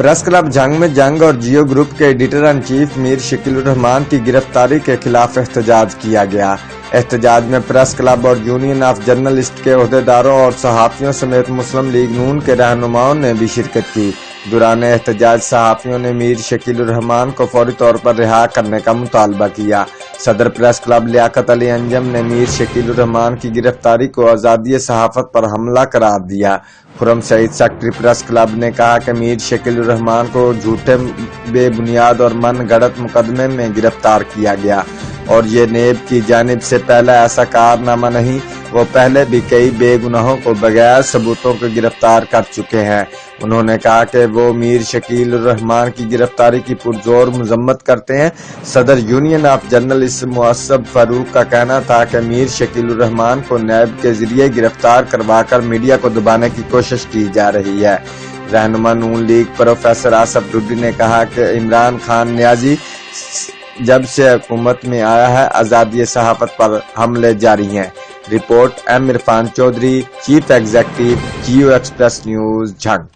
Press club जंग में जंग और जियो ग्रुप के editor in chief Mir Shakeel उर रहमान की गिरफ्तारी के खिलाफ एहतजाज किया गया। एहतजाज में प्रेस क्लब और यूनियन ऑफ जर्नलिस्ट के ओहदेदारों और सहाफियों समेत मुस्लिम लीग नून के रहनुमाओं ने भी शिरकत की। दौरान एहतजाज सहाफियों ने मीर शकील उर रहमान को फौरी तौर पर रिहा करने का मुतालबा किया। सदर प्रेस क्लब लियाकत अली अंजम ने मीर शकील उर रहमान की गिरफ्तारी को आज़ादी सहाफत पर हमला करार दिया। Khurram Saeed secretary press club ने कहा कि मीर शकील उर रहमान को झूठे, बेबुनियाद और मन गढ़ंत मुकदमे में गिरफ्तार किया गया और ये नेब की जानिब से पहला ऐसा कारनामा नहीं, वो पहले भी कई बेगुनाहों को बगैर सबूतों को गिरफ्तार कर चुके हैं। उन्होंने कहा कि वो मीर शकील उर रहमान की गिरफ्तारी की पुरजोर मजम्मत करते हैं। सदर यूनियन ऑफ जर्नलिस्ट मुअस्सब फारूक का कहना था कि मीर शकील उर रहमान को नैब के जरिए गिरफ्तार करवाकर मीडिया को दबाने की कोशिश की जा रही है। रहनुमा नून लीग प्रोफेसर आसफ डुड्डी ने कहा कि इमरान खान न्याजी जब से हुकूमत में आया है आज़ादी सहाफत पर हमले जारी हैं। Report M Irfan Chaudhry, chief executive, Geo Express News, Jhang.